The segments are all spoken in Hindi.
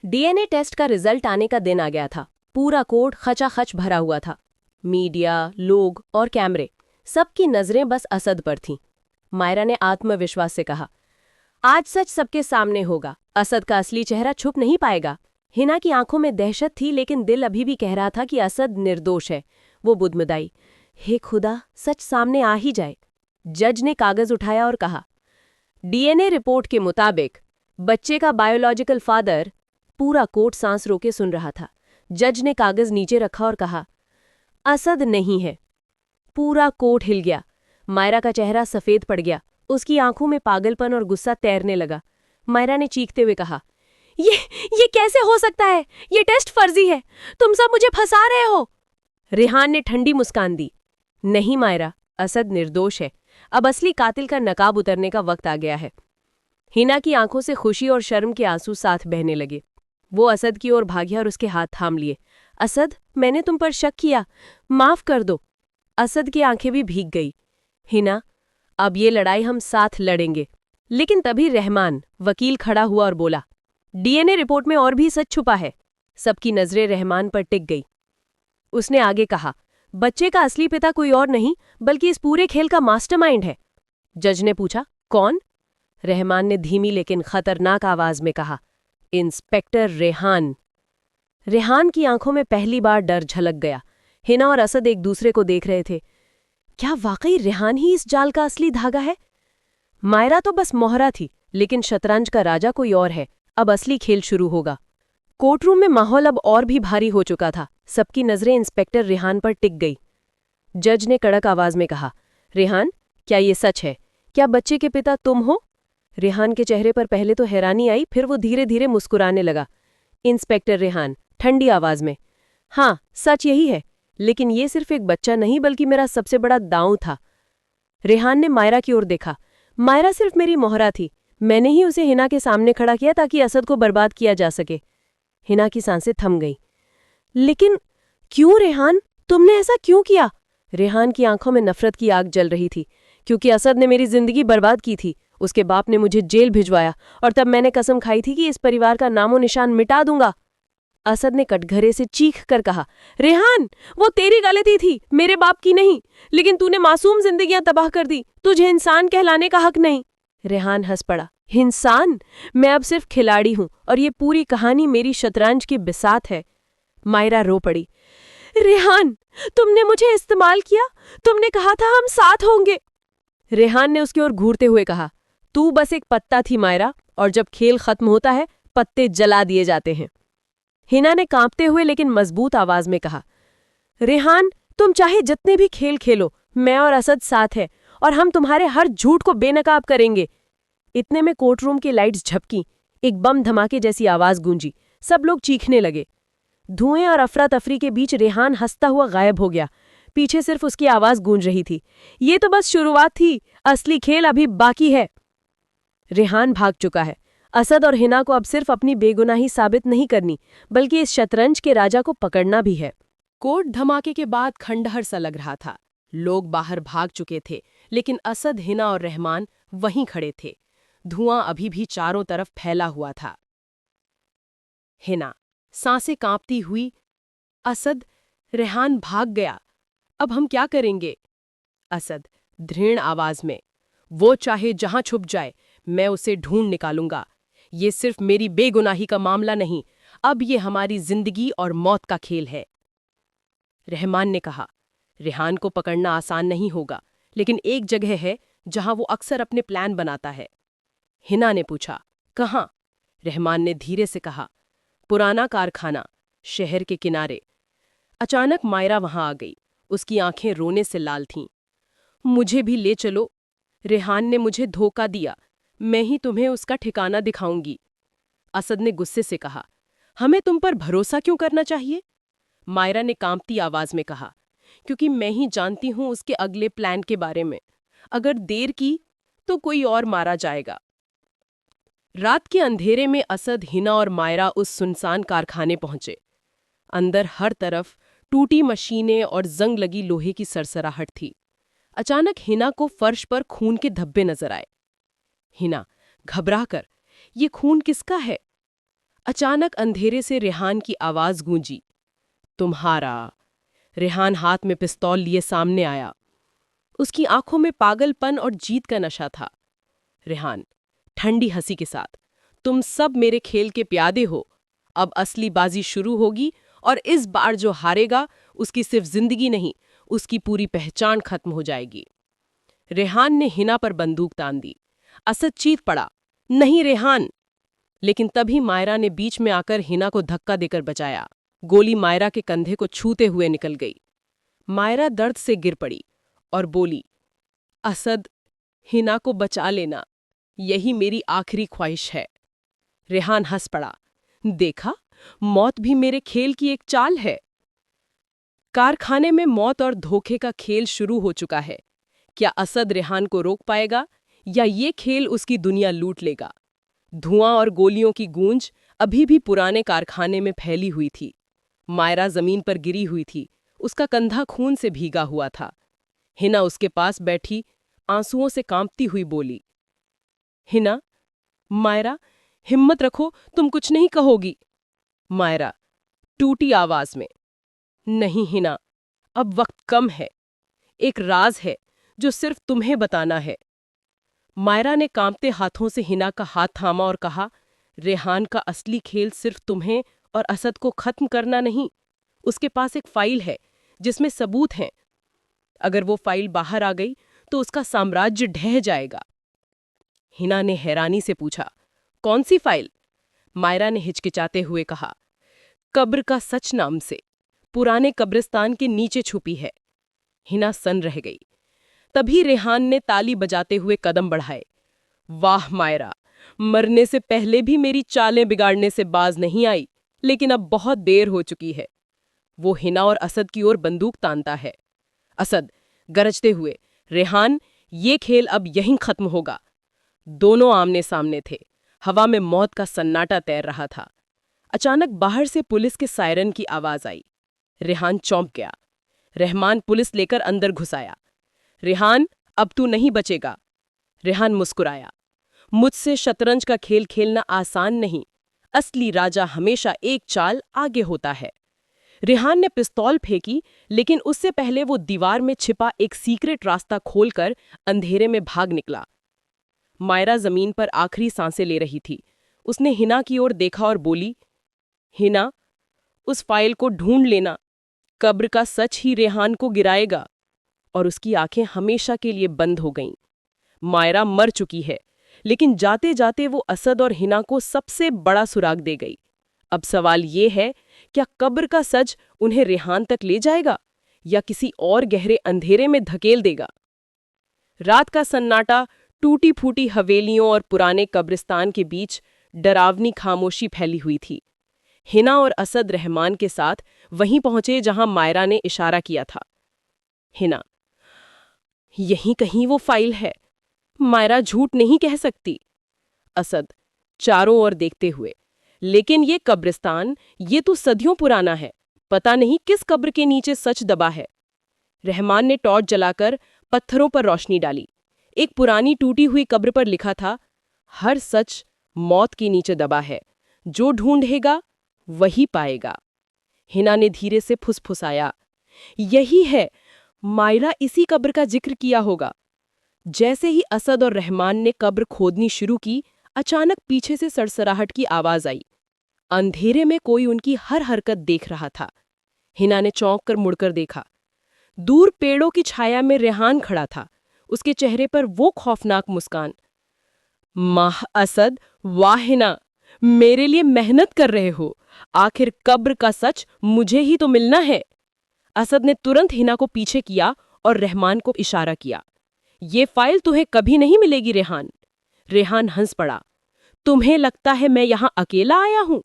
डीएनए टेस्ट का रिजल्ट आने का दिन आ गया था। पूरा कोर्ट खचाखच भरा हुआ था। मीडिया, लोग और कैमरे, सबकी नजरें बस असद पर थीं। मायरा ने आत्मविश्वास से कहा, आज सच सबके सामने होगा। असद का असली चेहरा छुप नहीं पाएगा। हिना की आंखों में दहशत थी, लेकिन दिल अभी भी कह रहा था कि असद निर्दोष है। वो बुदमुदाई, हे खुदा, सच सामने आ ही जाए। जज ने कागज उठाया और कहा, डीएनए रिपोर्ट के मुताबिक बच्चे का बायोलॉजिकल फादर। पूरा कोर्ट सांस रोके सुन रहा था। जज ने कागज नीचे रखा और कहा, असद नहीं है। पूरा कोर्ट हिल गया। मायरा का चेहरा सफेद पड़ गया। उसकी आंखों में पागलपन और गुस्सा तैरने लगा। मायरा ने चीखते हुए कहा, ये कैसे हो सकता है? ये टेस्ट फर्जी है। तुम सब मुझे फंसा रहे हो। रेहान ने ठंडी मुस्कान दी, नहीं मायरा, असद निर्दोष है। अब असली कातिल का नकाब उतरने का वक्त आ गया है। हिना की आंखों से खुशी और शर्म के आंसू साथ बहने लगे। वो असद की ओर भागी और उसके हाथ थाम लिए। असद, मैंने तुम पर शक किया, माफ कर दो। असद की आंखें भी भीग गई। हिना, अब ये लड़ाई हम साथ लड़ेंगे। लेकिन तभी रहमान, वकील, खड़ा हुआ और बोला, डीएनए रिपोर्ट में और भी सच छुपा है। सबकी नजरें रहमान पर टिक गई। उसने आगे कहा, बच्चे का असली पिता कोई और नहीं बल्कि इस पूरे खेल का मास्टरमाइंड है। जज ने पूछा, कौन? रहमान ने धीमी लेकिन खतरनाक आवाज में कहा, इंस्पेक्टर रेहान। रेहान की आंखों में पहली बार डर झलक गया। हिना और असद एक दूसरे को देख रहे थे। क्या वाकई रेहान ही इस जाल का असली धागा है? मायरा तो बस मोहरा थी, लेकिन शतरंज का राजा कोई और है। अब असली खेल शुरू होगा। कोर्टरूम में माहौल अब और भी भारी हो चुका था। सबकी नजरें इंस्पेक्टर रेहान पर टिक गई। जज ने कड़क आवाज में कहा, रेहान, क्या ये सच है? क्या बच्चे के पिता तुम हो? रेहान के चेहरे पर पहले तो हैरानी आई, फिर वो धीरे धीरे मुस्कुराने लगा। इंस्पेक्टर रेहान, ठंडी आवाज में, हाँ, सच यही है, लेकिन ये सिर्फ एक बच्चा नहीं बल्कि मेरा सबसे बड़ा दांव था। रेहान ने मायरा की ओर देखा। मायरा सिर्फ मेरी मोहरा थी। मैंने ही उसे हिना के सामने खड़ा किया ताकि असद को बर्बाद किया जा सके। हिना की सांसें थम गईं। लेकिन क्यों रेहान, तुमने ऐसा क्यों किया? रेहान की आंखों में नफरत की आग जल रही थी। क्योंकि असद ने मेरी जिंदगी बर्बाद की थी। उसके बाप ने मुझे जेल भिजवाया और तब मैंने कसम खाई थी कि इस परिवार का नामो निशान मिटा दूंगा। असद ने कटघरे से चीख कर कहा, रेहान, वो तेरी गलती थी, मेरे बाप की नहीं। लेकिन तूने मासूम जिंदगियां तबाह कर दी। तुझे इंसान कहलाने का हक नहीं। रेहान हंस पड़ा, इंसान? मैं अब सिर्फ खिलाड़ी हूं और ये पूरी कहानी मेरी शतरंज की बिसात है। मायरा रो पड़ी, रेहान, तुमने मुझे इस्तेमाल किया। तुमने कहा था हम साथ होंगे। रेहान ने उसकी ओर घूरते हुए कहा, तू बस एक पत्ता थी मायरा, और जब खेल खत्म होता है पत्ते जला दिए जाते हैं। हिना ने कांपते हुए लेकिन मजबूत आवाज में कहा, रेहान, तुम चाहे जितने भी खेल खेलो, मैं और असद साथ हैं और हम तुम्हारे हर झूठ को बेनकाब करेंगे। इतने में कोर्टरूम की लाइट्स झपकी। एक बम धमाके जैसी आवाज गूंजी। सब लोग चीखने लगे। धुएं और अफरा तफरी के बीच रेहान हंसता हुआ गायब हो गया। पीछे सिर्फ उसकी आवाज गूंज रही थी, ये तो बस शुरुआत थी, असली खेल अभी बाकी है। रेहान भाग चुका है। असद और हिना को अब सिर्फ अपनी बेगुनाही साबित नहीं करनी, बल्कि इस शतरंज के राजा को पकड़ना भी है। कोर्ट धमाके के बाद खंडहर सा लग रहा था। लोग बाहर भाग चुके थे, लेकिन असद, हिना और रहमान वहीं खड़े थे। धुआं अभी भी चारों तरफ फैला हुआ था। हिना, सांसें कांपती हुई, असद, रेहान भाग गया, अब हम क्या करेंगे? असद, दृढ़ आवाज में, वो चाहे जहां छुप जाए, मैं उसे ढूंढ निकालूंगा। ये सिर्फ मेरी बेगुनाही का मामला नहीं, अब ये हमारी जिंदगी और मौत का खेल है। रहमान ने कहा, रेहान को पकड़ना आसान नहीं होगा, लेकिन एक जगह है जहां वो अक्सर अपने प्लान बनाता है। हिना ने पूछा, कहाँ? रहमान ने धीरे से कहा, पुराना कारखाना, शहर के किनारे। अचानक मायरा वहां आ गई। उसकी आंखें रोने से लाल थीं। मुझे भी ले चलो। रेहान ने मुझे धोखा दिया। मैं ही तुम्हें उसका ठिकाना दिखाऊंगी। असद ने गुस्से से कहा, हमें तुम पर भरोसा क्यों करना चाहिए? मायरा ने कांपती आवाज में कहा, क्योंकि मैं ही जानती हूं उसके अगले प्लान के बारे में। अगर देर की तो कोई और मारा जाएगा। रात के अंधेरे में असद, हिना और मायरा उस सुनसान कारखाने पहुंचे। अंदर हर तरफ टूटी मशीनें और जंग लगी लोहे की सरसराहट थी। अचानक हिना को फर्श पर खून के धब्बे नजर आए। हिना, घबराकर, ये खून किसका है? अचानक अंधेरे से रेहान की आवाज गूंजी, तुम्हारा। रेहान हाथ में पिस्तौल लिए सामने आया। उसकी आंखों में पागलपन और जीत का नशा था। रेहान ठंडी हंसी के साथ, तुम सब मेरे खेल के प्यादे हो। अब असली बाजी शुरू होगी और इस बार जो हारेगा उसकी सिर्फ जिंदगी नहीं, उसकी पूरी पहचान खत्म हो जाएगी। रेहान ने हिना पर बंदूक तान दी। असद चीख पड़ा, नहीं रेहान। लेकिन तभी मायरा ने बीच में आकर हिना को धक्का देकर बचाया। गोली मायरा के कंधे को छूते हुए निकल गई। मायरा दर्द से गिर पड़ी और बोली, असद, हिना को बचा लेना, यही मेरी आखिरी ख्वाहिश है। रेहान हंस पड़ा, देखा, मौत भी मेरे खेल की एक चाल है। कारखाने में मौत और धोखे का खेल शुरू हो चुका है। क्या असद रेहान को रोक पाएगा या ये खेल उसकी दुनिया लूट लेगा? धुआं और गोलियों की गूंज अभी भी पुराने कारखाने में फैली हुई थी। मायरा जमीन पर गिरी हुई थी, उसका कंधा खून से भीगा हुआ था। हिना उसके पास बैठी आंसुओं से कांपती हुई बोली, हिना, मायरा, हिम्मत रखो, तुम कुछ नहीं कहोगी। मायरा टूटी आवाज में, नहीं हिना, अब वक्त कम है। एक राज है जो सिर्फ तुम्हें बताना है। मायरा ने कांपते हाथों से हिना का हाथ थामा और कहा, रेहान का असली खेल सिर्फ तुम्हें और असद को खत्म करना नहीं। उसके पास एक फाइल है जिसमें सबूत हैं। अगर वो फाइल बाहर आ गई तो उसका साम्राज्य ढह जाएगा। हिना ने हैरानी से पूछा, कौन सी फाइल? मायरा ने हिचकिचाते हुए कहा, कब्र का सच नाम से, पुराने कब्रिस्तान के नीचे छुपी है। हिना सन रह गई। तभी रेहान ने ताली बजाते हुए कदम बढ़ाए। वाह मायरा, मरने से पहले भी मेरी चालें बिगाड़ने से बाज नहीं आई, लेकिन अब बहुत देर हो चुकी है। वो हिना और असद की ओर बंदूक तानता है। असद गरजते हुए, रेहान, ये खेल अब यहीं खत्म होगा। दोनों आमने सामने थे। हवा में मौत का सन्नाटा तैर रहा था। अचानक बाहर से पुलिस के सायरन की आवाज आई। रेहान चौंक गया। रहमान पुलिस लेकर अंदर घुस आया। रेहान, अब तू नहीं बचेगा। रेहान मुस्कुराया, मुझसे शतरंज का खेल खेलना आसान नहीं। असली राजा हमेशा एक चाल आगे होता है। रेहान ने पिस्तौल फेंकी, लेकिन उससे पहले वो दीवार में छिपा एक सीक्रेट रास्ता खोलकर अंधेरे में भाग निकला। मायरा जमीन पर आखिरी सांसें ले रही थी। उसने हिना की ओर देखा और बोली, हिना, उस फाइल को ढूंढ लेना। कब्र का सच ही रेहान को गिराएगा। और उसकी आंखें हमेशा के लिए बंद हो गईं। मायरा मर चुकी है, लेकिन जाते जाते वो असद और हिना को सबसे बड़ा सुराग दे गई। अब सवाल ये है, क्या कब्र का सच उन्हें रेहान तक ले जाएगा या किसी और गहरे अंधेरे में धकेल देगा? रात का सन्नाटा टूटी फूटी हवेलियों और पुराने कब्रिस्तान के बीच डरावनी खामोशी फैली हुई थी। हिना और असद रहमान के साथ वहीं पहुंचे जहां मायरा ने इशारा किया था। हिना, यहीं कहीं वो फाइल है। मायरा झूठ नहीं कह सकती। असद चारों ओर देखते हुए, लेकिन ये कब्रिस्तान, ये तो सदियों पुराना है। पता नहीं किस कब्र के नीचे सच दबा है। रहमान ने टॉर्च जलाकर पत्थरों पर रोशनी डाली। एक पुरानी टूटी हुई कब्र पर लिखा था, हर सच मौत के नीचे दबा है, जो ढूंढेगा वही पाएगा। हिना ने धीरे से फुसफुसाया, यही है, मायरा इसी कब्र का जिक्र किया होगा। जैसे ही असद और रहमान ने कब्र खोदनी शुरू की, अचानक पीछे से सड़सड़ाहट की आवाज आई। अंधेरे में कोई उनकी हर हरकत देख रहा था। हिना ने चौंक कर मुड़कर देखा। दूर पेड़ों की छाया में रेहान खड़ा था, उसके चेहरे पर वो खौफनाक मुस्कान। माह असद, वाह हिना, मेरे लिए मेहनत कर रहे हो। आखिर कब्र का सच मुझे ही तो मिलना है। असद ने तुरंत हिना को पीछे किया और रहमान को इशारा किया। ये फाइल तुम्हें कभी नहीं मिलेगी रेहान। रेहान हंस पड़ा, तुम्हें लगता है मैं यहां अकेला आया हूं?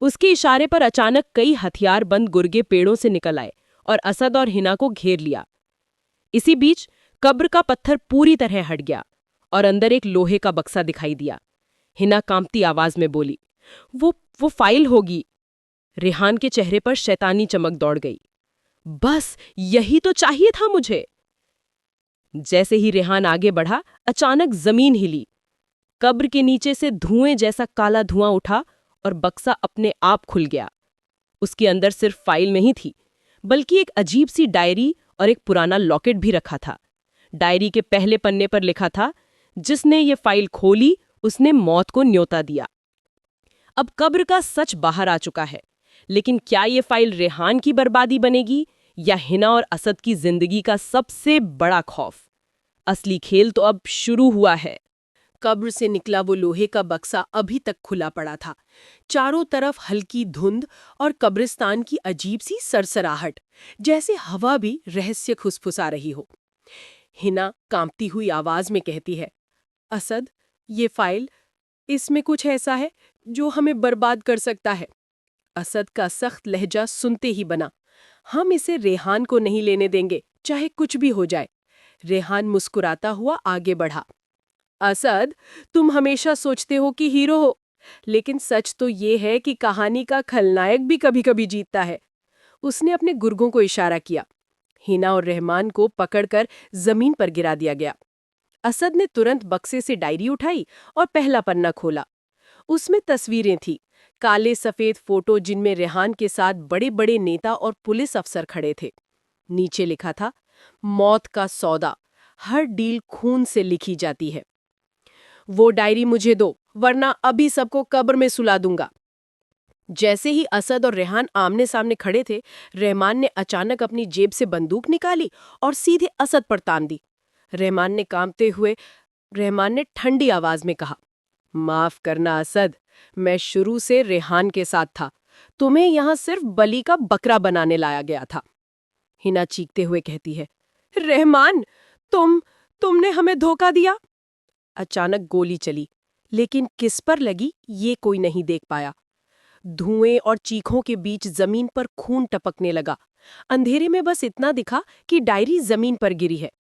उसके इशारे पर अचानक कई हथियार बंद गुर्गे पेड़ों से निकल आए और असद और हिना को घेर लिया। इसी बीच कब्र का पत्थर पूरी तरह हट गया और अंदर एक लोहे का बक्सा दिखाई दिया। हिना कांपती आवाज में बोली, वो फाइल होगी। रेहान के चेहरे पर शैतानी चमक दौड़ गई। बस यही तो चाहिए था मुझे। जैसे ही रेहान आगे बढ़ा, अचानक जमीन हिली। कब्र के नीचे से धुएं जैसा काला धुआं उठा और बक्सा अपने आप खुल गया। उसके अंदर सिर्फ फाइल नहीं थी, बल्कि एक अजीब सी डायरी और एक पुराना लॉकेट भी रखा था। डायरी के पहले पन्ने पर लिखा था, जिसने ये फाइल खोली उसने मौत को न्योता दिया। अब कब्र का सच बाहर आ चुका है, लेकिन क्या ये फाइल रेहान की बर्बादी बनेगी या हिना और असद की जिंदगी का सबसे बड़ा खौफ? असली खेल तो अब शुरू हुआ है। कब्र से निकला वो लोहे का बक्सा अभी तक खुला पड़ा था। चारों तरफ हल्की धुंध और कब्रिस्तान की अजीब सी सरसराहट, जैसे हवा भी रहस्य खुसफुसा रही हो। हिना कांपती हुई आवाज में कहती है, असद, ये फाइल, इसमें कुछ ऐसा है जो हमें बर्बाद कर सकता है। असद का सख्त लहजा सुनते ही बना, हम इसे रेहान को नहीं लेने देंगे, चाहे कुछ भी हो जाए। रेहान मुस्कुराता हुआ आगे बढ़ा, असद, तुम हमेशा सोचते हो कि हीरो हो, लेकिन सच तो ये है कि कहानी का खलनायक भी कभी कभी जीतता है। उसने अपने गुर्गों को इशारा किया। हिना और रहमान को पकड़कर जमीन पर गिरा दिया गया। असद ने तुरंत बक्से से डायरी उठाई और पहला पन्ना खोला। उसमें तस्वीरें थी, काले सफेद फोटो जिनमें रेहान के साथ बड़े बड़े नेता और पुलिस अफसर खड़े थे। नीचे लिखा था, मौत का सौदा, हर डील खून से लिखी जाती है। वो डायरी मुझे दो, वरना अभी सबको कब्र में सुला दूंगा। जैसे ही असद और रेहान आमने सामने खड़े थे, रहमान ने अचानक अपनी जेब से बंदूक निकाली और सीधे असद पर तान दी। रहमान ने ठंडी आवाज में कहा, माफ करना असद, मैं शुरू से रेहान के साथ था। तुम्हें यहां सिर्फ बलि का बकरा बनाने लाया गया था। हिना चीखते हुए कहती है, रहमान, तुमने हमें धोखा दिया। अचानक गोली चली, लेकिन किस पर लगी ये कोई नहीं देख पाया। धुएं और चीखों के बीच जमीन पर खून टपकने लगा। अंधेरे में बस इतना दिखा कि डायरी जमीन पर गिरी है।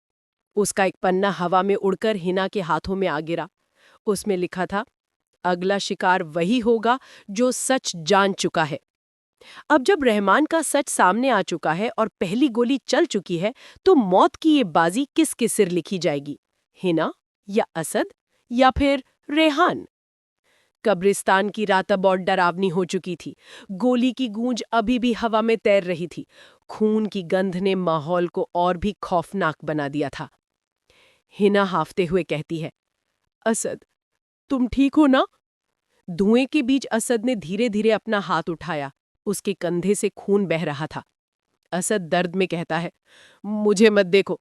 उसका एक पन्ना हवा में उड़कर हिना के हाथों में आ गिरा। उसमें लिखा था, अगला शिकार वही होगा जो सच जान चुका है। अब जब रहमान का सच सामने आ चुका है और पहली गोली चल चुकी है, तो मौत की ये बाजी किसके सिर लिखी जाएगी? हिना या असद या फिर रेहान? कब्रिस्तान की रात अब और डरावनी हो चुकी थी। गोली की गूंज अभी भी हवा में तैर रही थी। खून की गंध ने माहौल को और भी खौफनाक बना दिया था। हिना हाफते हुए कहती है, असद, तुम ठीक हो ना? धुएं के बीच असद ने धीरे धीरे अपना हाथ उठाया। उसके कंधे से खून बह रहा था। असद दर्द में कहता है, मुझे मत देखो,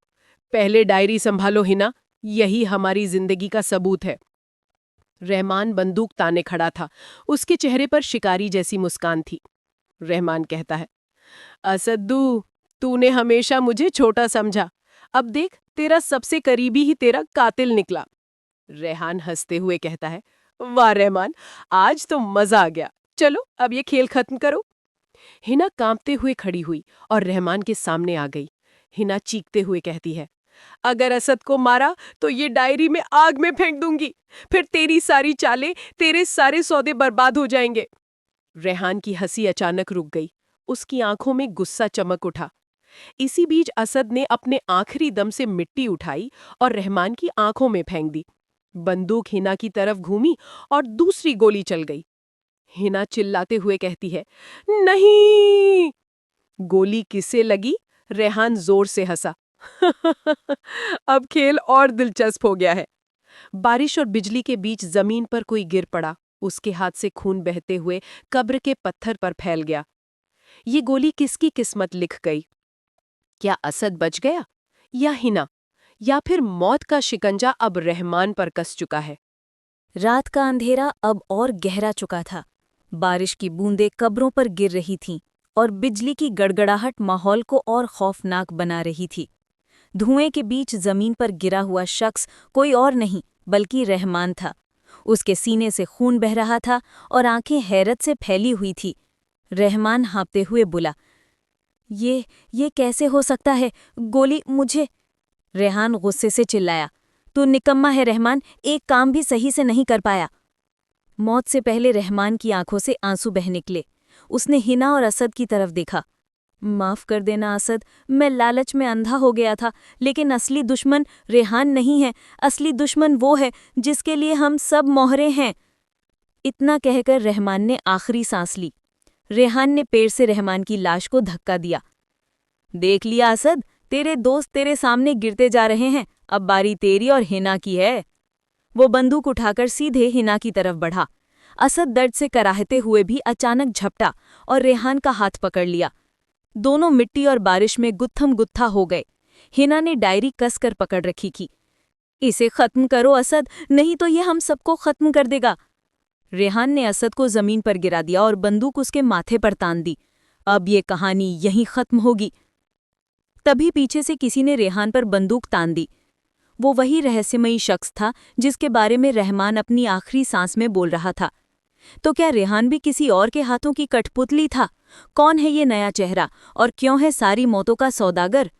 पहले डायरी संभालो हिना, यही हमारी जिंदगी का सबूत है। रहमान बंदूक ताने खड़ा था। उसके चेहरे पर शिकारी जैसी मुस्कान थी। रहमान कहता है, असद्दू, तूने हमेशा मुझे छोटा समझा, अब देख तेरा सबसे करीबी ही तेरा कातिल निकला। रेहान हंसते हुए कहता है, वाह रहमान, आज तो मजा आ गया, चलो अब ये खेल खत्म करो। हिना कांपते हुए खड़ी हुई और रहमान के सामने आ गई। हिना चीखते हुए कहती है, अगर असद को मारा तो ये डायरी में आग में फेंक दूंगी, फिर तेरी सारी चालें, तेरे सारे सौदे बर्बाद हो जाएंगे। रेहान की हंसी अचानक रुक गई। उसकी आंखों में गुस्सा चमक उठा। इसी बीच असद ने अपने आखिरी दम से मिट्टी उठाई और रहमान की आंखों में फेंक दी। बंदूक हिना की तरफ घूमी और दूसरी गोली चल गई। हिना चिल्लाते हुए कहती है, नहीं। गोली किसे लगी? रेहान जोर से हंसा। अब खेल और दिलचस्प हो गया है। बारिश और बिजली के बीच जमीन पर कोई गिर पड़ा। उसके हाथ से खून बहते हुए कब्र के पत्थर पर फैल गया। ये गोली किसकी किस्मत लिख गई? क्या असद बच गया या हिना, या फिर मौत का शिकंजा अब रहमान पर कस चुका है? रात का अंधेरा अब और गहरा चुका था। बारिश की बूंदें कब्रों पर गिर रही थीं और बिजली की गड़गड़ाहट माहौल को और खौफनाक बना रही थी। धुएं के बीच जमीन पर गिरा हुआ शख्स कोई और नहीं बल्कि रहमान था। उसके सीने से खून बह रहा था और आंखें हैरत से फैली हुई थी। रहमान हाँपते हुए बोला, ये कैसे हो सकता है? गोली मुझे। रेहान गुस्से से चिल्लाया, तू निकम्मा है रहमान, एक काम भी सही से नहीं कर पाया। मौत से पहले रहमान की आंखों से आंसू बह निकले। उसने हिना और असद की तरफ देखा। माफ कर देना असद, मैं लालच में अंधा हो गया था, लेकिन असली दुश्मन रेहान नहीं है। असली दुश्मन वो है जिसके लिए हम सब मोहरे हैं। इतना कहकर रहमान ने आखिरी सांस ली। रेहान ने पैर से रहमान की लाश को धक्का दिया। देख लिया असद, तेरे दोस्त तेरे सामने गिरते जा रहे हैं, अब बारी तेरी और हिना की है। वो बंदूक उठाकर सीधे हिना की तरफ बढ़ा। असद दर्द से कराहते हुए भी अचानक झपटा और रेहान का हाथ पकड़ लिया। दोनों मिट्टी और बारिश में गुत्थम गुत्था हो गए। हिना ने डायरी कसकर पकड़ रखी थी। इसे खत्म करो असद, नहीं तो ये हम सबको खत्म कर देगा। रेहान ने असद को जमीन पर गिरा दिया और बंदूक उसके माथे पर तान दी। अब ये कहानी यहीं खत्म होगी। तभी पीछे से किसी ने रेहान पर बंदूक तान दी। वो वही रहस्यमयी शख्स था जिसके बारे में रहमान अपनी आखिरी सांस में बोल रहा था। तो क्या रेहान भी किसी और के हाथों की कठपुतली था? कौन है ये नया चेहरा और क्यों है सारी मौतों का सौदागर?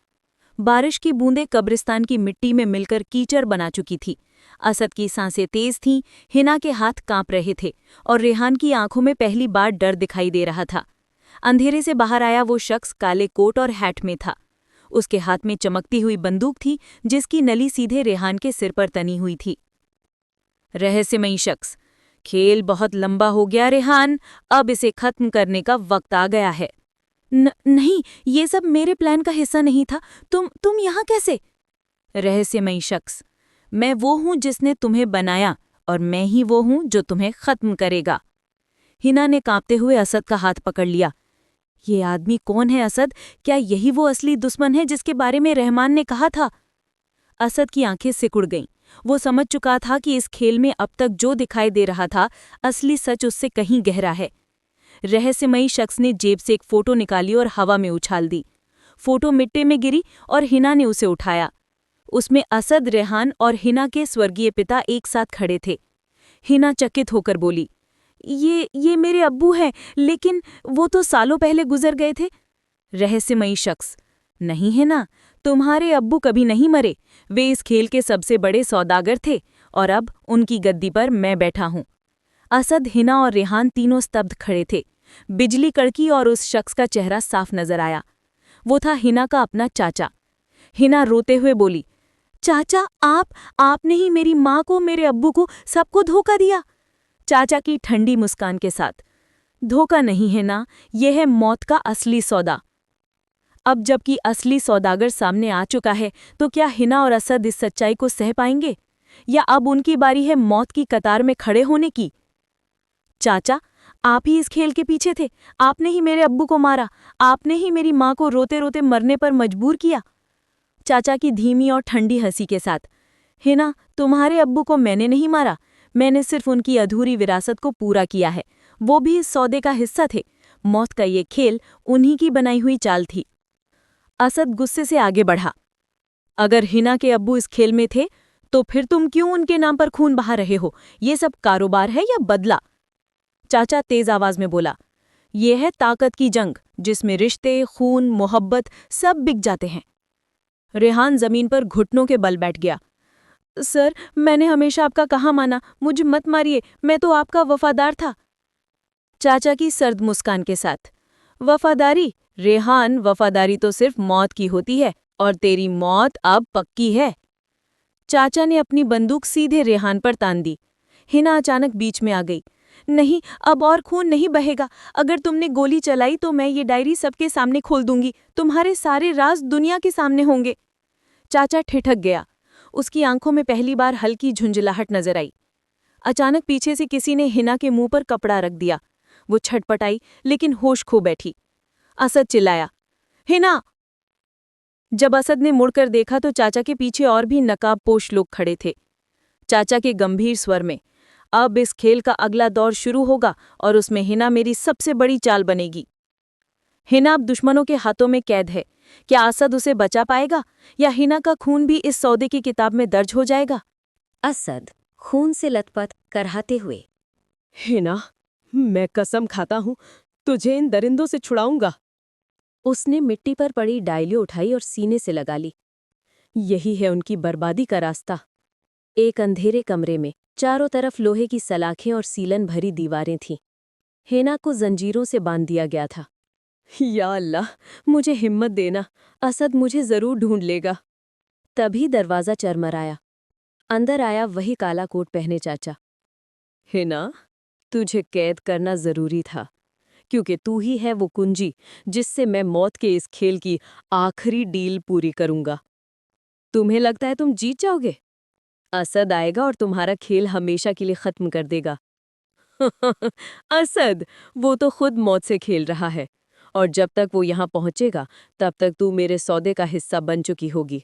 बारिश की बूंदें कब्रिस्तान की मिट्टी में मिलकर कीचड़ बना चुकी थी। असद की सांसें तेज थीं, हिना के हाथ कांप रहे थे और रेहान की आंखों में पहली बार डर दिखाई दे रहा था। अंधेरे से बाहर आया वो शख्स काले कोट और हैट में था। उसके हाथ में चमकती हुई बंदूक थी जिसकी नली सीधे रेहान के सिर पर तनी हुई थी। रहस्यमयी शख्स, खेल बहुत लंबा हो गया रेहान, अब इसे खत्म करने का वक्त आ गया है। नहीं, ये सब मेरे प्लान का हिस्सा नहीं था। तुम यहाँ कैसे? रहस्यमयी शख्स, मैं वो हूँ जिसने तुम्हें बनाया और मैं ही वो हूँ जो तुम्हें खत्म करेगा। हिना ने कांपते हुए असद का हाथ पकड़ लिया। ये आदमी कौन है असद? क्या यही वो असली दुश्मन है जिसके बारे में रहमान ने कहा था? असद की आंखें सिकुड़ गईं। वो समझ चुका था कि इस खेल में अब तक जो दिखाई दे रहा था, असली सच उससे कहीं गहरा है। रहस्यमयी शख्स ने जेब से एक फोटो निकाली और हवा में उछाल दी। फोटो मिट्टी में गिरी और हिना ने उसे उठाया। उसमें असद, रेहान और हिना के स्वर्गीय पिता एक साथ खड़े थे। हिना चकित होकर बोली, ये मेरे अब्बू हैं, लेकिन वो तो सालों पहले गुजर गए थे। रहस्यमयी शख्स, नहीं है ना, तुम्हारे अब्बू कभी नहीं मरे। वे इस खेल के सबसे बड़े सौदागर थे और अब उनकी गद्दी पर मैं बैठा हूं। असद, हिना और रेहान तीनों स्तब्ध खड़े थे। बिजली कड़की और उस शख्स का चेहरा साफ नजर आया। वो था हिना का अपना चाचा। हिना रोते हुए बोली, चाचा, आपने ही मेरी माँ को, मेरे अब्बू को, सबको धोखा दिया। चाचा की ठंडी मुस्कान के साथ, धोखा नहीं है ना, यह है मौत का असली सौदा। अब जबकि असली सौदागर सामने आ चुका है, तो क्या हिना और असद इस सच्चाई को सह पाएंगे, या अब उनकी बारी है मौत की कतार में खड़े होने की? चाचा, आप ही इस खेल के पीछे थे। आपने ही मेरे अब्बू को मारा। आपने ही मेरी माँ को रोते रोते मरने पर मजबूर किया। चाचा की धीमी और ठंडी हंसी के साथ, हिना, तुम्हारे अब्बू को मैंने नहीं मारा, मैंने सिर्फ उनकी अधूरी विरासत को पूरा किया है। वो भी इस सौदे का हिस्सा थे। मौत का ये खेल उन्हीं की बनाई हुई चाल थी। असद गुस्से से आगे बढ़ा, अगर हिना के अब्बू इस खेल में थे, तो फिर तुम क्यों उनके नाम पर खून बहा रहे हो? ये सब कारोबार है या बदला? चाचा तेज आवाज में बोला, ये है ताकत की जंग, जिसमें रिश्ते, खून, मोहब्बत सब बिक जाते हैं। रेहान जमीन पर घुटनों के बल बैठ गया। सर, मैंने हमेशा आपका कहा माना, मुझे मत मारिए, मैं तो आपका वफादार था। चाचा की सर्द मुस्कान के साथ, वफादारी? रेहान, वफादारी तो सिर्फ मौत की होती है, और तेरी मौत अब पक्की है। चाचा ने अपनी बंदूक सीधे रेहान पर तान दी। हिना अचानक बीच में आ गई। नहीं, अब और खून नहीं बहेगा। अगर तुमने गोली चलाई तो मैं ये डायरी सबके सामने खोल दूंगी। तुम्हारे सारे राज दुनिया के सामने होंगे। चाचा ठिठक गया। उसकी आंखों में पहली बार हल्की झुंझलाहट नजर आई। अचानक पीछे से किसी ने हिना के मुंह पर कपड़ा रख दिया। वो छटपटाई, लेकिन होश खो बैठी। असद चिल्लाया, हिना! जब असद ने मुड़कर देखा तो चाचा के पीछे और भी नकाबपोश लोग खड़े थे। चाचा के गंभीर स्वर में, अब इस खेल का अगला दौर शुरू होगा और उसमें हिना मेरी सबसे बड़ी चाल बनेगी। हिना अब दुश्मनों के हाथों में कैद है। क्या असद उसे बचा पाएगा, या हिना का खून भी इस सौदे की किताब में दर्ज हो जाएगा? असद खून से लथपथ कराहते हुए, हिना, मैं कसम खाता हूं, तुझे इन दरिंदों से छुड़ाऊंगा। उसने मिट्टी पर पड़ी डायली उठाई और सीने से लगा ली। यही है उनकी बर्बादी का रास्ता। एक अंधेरे कमरे में चारों तरफ लोहे की सलाखें और सीलन भरी दीवारें थीं। हिना को जंजीरों से बांध दिया गया था। या अल्लाह, मुझे हिम्मत देना, असद मुझे जरूर ढूंढ लेगा। तभी दरवाजा चरमराया। अंदर आया वही काला कोट पहने चाचा। हिना, तुझे कैद करना जरूरी था, क्योंकि तू ही है वो कुंजी जिससे मैं मौत के इस खेल की आखिरी डील पूरी करूंगा। तुम्हें लगता है तुम जीत जाओगे? असद आएगा और तुम्हारा खेल हमेशा के लिए खत्म कर देगा। असद, वो तो खुद मौत से खेल रहा है, और जब तक वो यहाँ पहुंचेगा तब तक तू मेरे सौदे का हिस्सा बन चुकी होगी।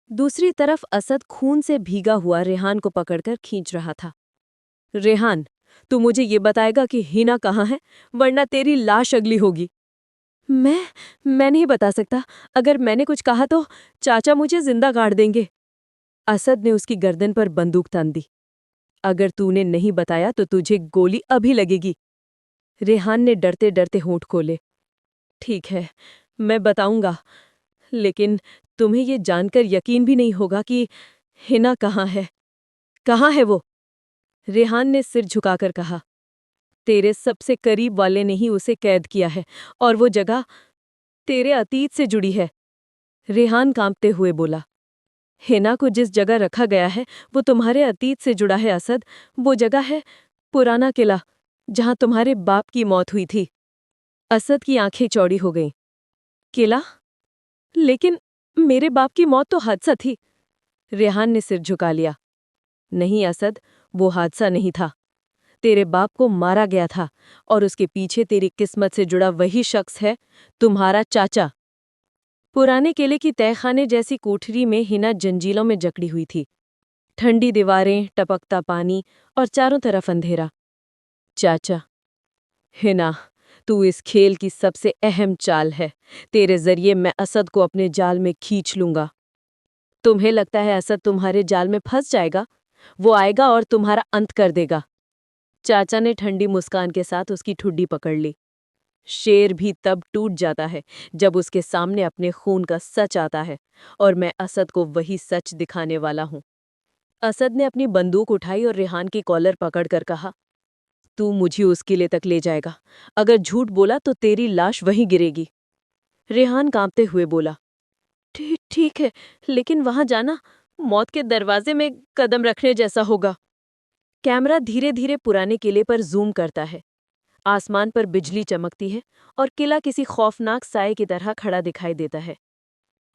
दूसरी तरफ असद खून से भीगा हुआ रेहान को पकड़कर खींच रहा था। रेहान, तू मुझे ये बताएगा कि हिना कहाँ है, वरना तेरी लाश अगली होगी। मैं नहीं बता सकता। अगर मैंने कुछ कहा तो चाचा मुझे जिंदा गाड़ देंगे। असद ने उसकी गर्दन पर बंदूक तान दी। अगर तूने नहीं बताया तो तुझे गोली अभी लगेगी। रेहान ने डरते डरते होंठ खोले। ठीक है, मैं बताऊंगा, लेकिन तुम्हें ये जानकर यकीन भी नहीं होगा कि हिना कहाँ है। कहाँ है वो? रेहान ने सिर झुकाकर कहा। तेरे सबसे करीब वाले ने ही उसे कैद किया है, और वो जगह तेरे अतीत से जुड़ी है। रेहान कांपते हुए बोला। हिना को जिस जगह रखा गया है वो तुम्हारे अतीत से जुड़ा है असद। वो जगह है पुराना किला, जहां तुम्हारे बाप की मौत हुई थी। असद की आंखें चौड़ी हो गईं। किला? लेकिन मेरे बाप की मौत तो हादसा थी। रेहान ने सिर झुका लिया। नहीं असद, वो हादसा नहीं था। तेरे बाप को मारा गया था, और उसके पीछे तेरी किस्मत से जुड़ा वही शख्स है, तुम्हारा चाचा। पुराने किले की तहखाने जैसी कोठरी में हिना जंजीलों में जकड़ी हुई थी। ठंडी दीवारें, टपकता पानी और चारों तरफ अंधेरा। चाचा, हिना, तू इस खेल की सबसे अहम चाल है। तेरे जरिए मैं असद को अपने जाल में खींच लूंगा। तुम्हें लगता है असद तुम्हारे जाल में फंस जाएगा? वो आएगा और तुम्हारा अंत कर देगा। चाचा ने ठंडी मुस्कान के साथ उसकी ठुड्डी पकड़ ली। शेर भी तब टूट जाता है जब उसके सामने अपने खून का सच आता है, और मैं असद को वही सच दिखाने वाला हूं। असद ने अपनी बंदूक उठाई और रेहान की कॉलर पकड़कर कहा, तू मुझे उस किले तक ले जाएगा। अगर झूठ बोला तो तेरी लाश वहीं गिरेगी। रेहान कांपते हुए बोला, ठीक है, लेकिन वहां जाना मौत के दरवाजे में कदम रखने जैसा होगा। कैमरा धीरे धीरे पुराने किले पर जूम करता है। आसमान पर बिजली चमकती है और किला किसी खौफनाक साए की तरह खड़ा दिखाई देता है।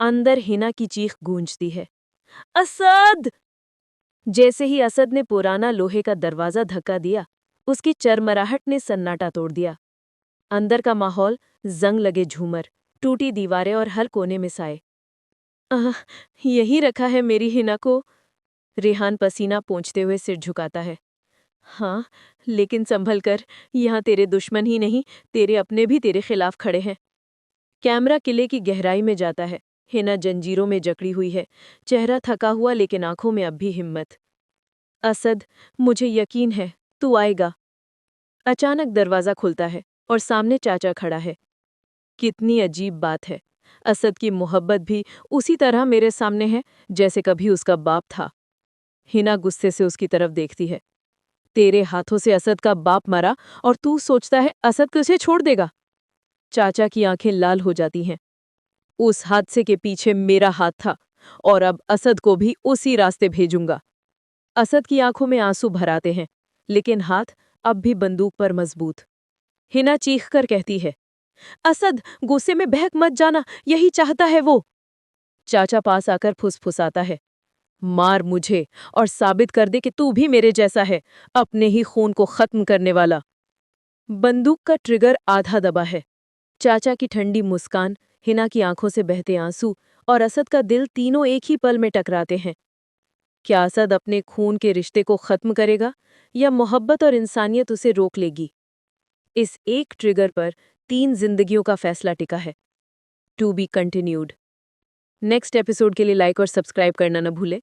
अंदर हिना की चीख गूंजती है, असद! जैसे ही असद ने पुराना लोहे का दरवाजा धक्का दिया, उसकी चरमराहट ने सन्नाटा तोड़ दिया। अंदर का माहौल, जंग लगे झूमर, टूटी दीवारें और हर कोने में साए। यही रखा है मेरी हिना को। रेहान पसीना पोंछते हुए सिर झुकाता है। हाँ, लेकिन संभल कर, यहाँ तेरे दुश्मन ही नहीं, तेरे अपने भी तेरे खिलाफ खड़े हैं। कैमरा किले की गहराई में जाता है। हिना जंजीरों में जकड़ी हुई है, चेहरा थका हुआ, लेकिन आंखों में अब भी हिम्मत। असद, मुझे यकीन है, तू आएगा। अचानक दरवाजा खुलता है और सामने चाचा खड़ा है। कितनी अजीब बात है, असद की मोहब्बत भी उसी तरह मेरे सामने है जैसे कभी उसका बाप था। हिना गुस्से से उसकी तरफ देखती है। तेरे हाथों से असद का बाप मरा, और तू सोचता है असद तुझे छोड़ देगा? चाचा की आंखें लाल हो जाती हैं। उस हादसे के पीछे मेरा हाथ था, और अब असद को भी उसी रास्ते भेजूंगा। असद की आंखों में आंसू भर आते हैं, लेकिन हाथ अब भी बंदूक पर मजबूत। हिना चीखकर कहती है, असद, गुस्से में बहक मत जाना, यही चाहता है वो। चाचा पास आकर फुसफुसाता है, मार मुझे और साबित कर दे कि तू भी मेरे जैसा है, अपने ही खून को खत्म करने वाला। बंदूक का ट्रिगर आधा दबा है। चाचा की ठंडी मुस्कान, हिना की आंखों से बहते आंसू और असद का दिल, तीनों एक ही पल में टकराते हैं। क्या असद अपने खून के रिश्ते को खत्म करेगा, या मोहब्बत और इंसानियत उसे रोक लेगी? इस एक ट्रिगर पर 3 जिंदगियों का फैसला टिका है। To be continued. Next episode के लिए लाइक और सब्सक्राइब करना न भूले।